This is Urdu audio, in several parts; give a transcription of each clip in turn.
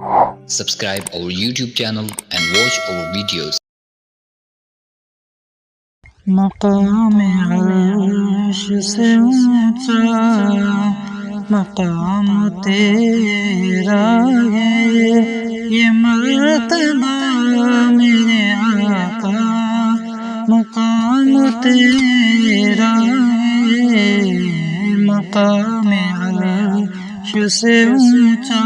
Subscribe our YouTube channel and watch our videos. مقام عرش سے اونچا مقام تیرا ہے، یہ مرتبہ میرے آقا مقام تیرا ہے، مقام عرش سے اونچا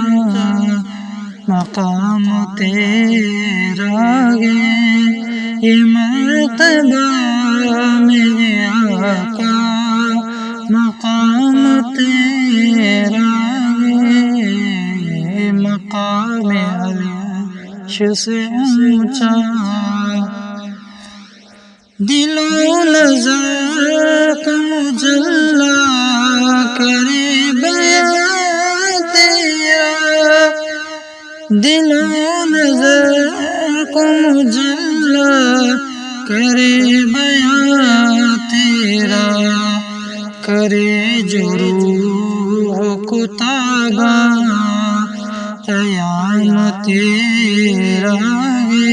مقام تیرا ہے، یہ مرتبہ میرے آقا مقام تیرا ہے، مقام عرش سے اونچا، دل و نظر کا مجلا کرے بیان تیرا، دل و نظر کو مجلا کرے بیان تیرا، کرے جو روح کو تابا قیام تیرا ہے،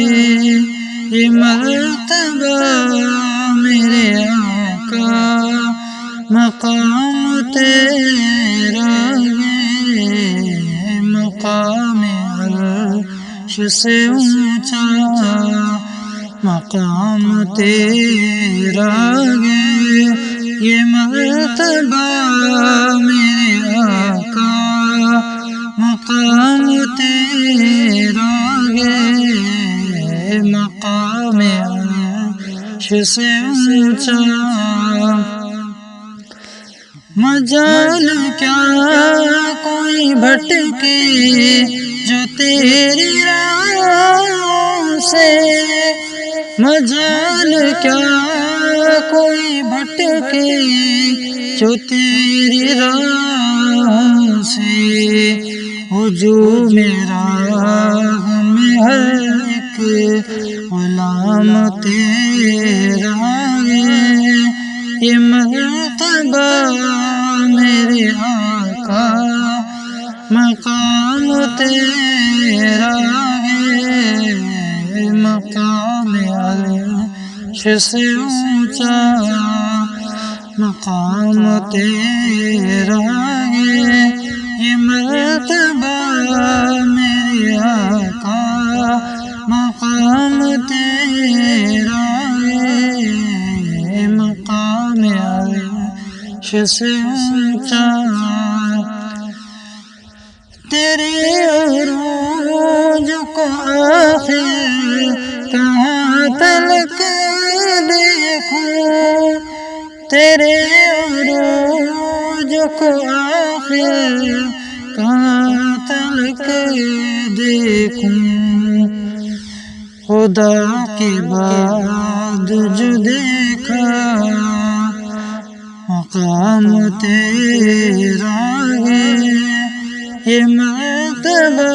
یہ مرتبہ میرے آقا مقام تیرا ہے، مقام عرش سے اونچا مقام تیرا ہے، یہ مرتبہ میرے آقا مقام تیرا ہے، مقام عرش سے اونچا، مجال کیا کوئی بھٹکے جو تیری راہ سے، مجال کیا کوئی بھٹکے جو تیری راہ سے، ہجوم راہ میں ہر ایک غلام تیرا ہے، یہ مرتبہ میرے آقا مقام تیرا ہے، مقام عرش سے اونچا مقام تیرا ہے، یہ مرتبہ میرے آقا مقام تیرا ہے، مقام عرش سے اونچا، تیرے عروج کو آخر کہاں تلک دیکھوں، تیرے عروج کو آخر کہاں تلک دیکھوں، خدا کے بعد جو دیکھا مقام تیرا ہے، یہ مرتبہ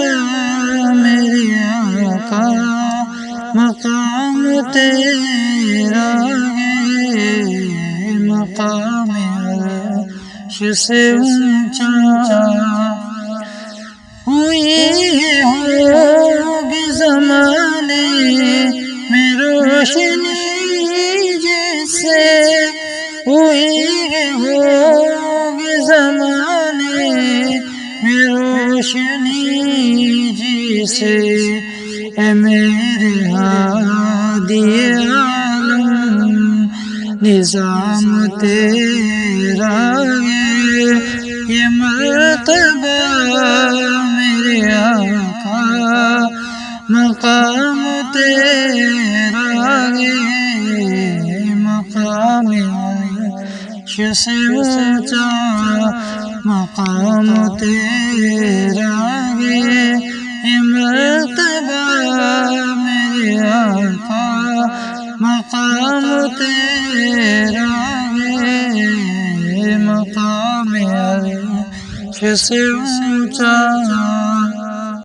میرے آقا مقام تیرا ہے، مقام عرش سے اونچا، ہوئی ہوگی زمانے میں روشنی جیسے، ہوئی ہوگی زمانے میں روشنی جیسے، اے میرے ہادی عالم نظام تیرا ہے، یہ مرتبہ میرے آقا مقام تیرا ہے، مقام عرش سے اونچا مقام تیرا ہے، یہ مرتبہ میرے آقا مقام تیرا ہے، مقام عرش سے اونچا۔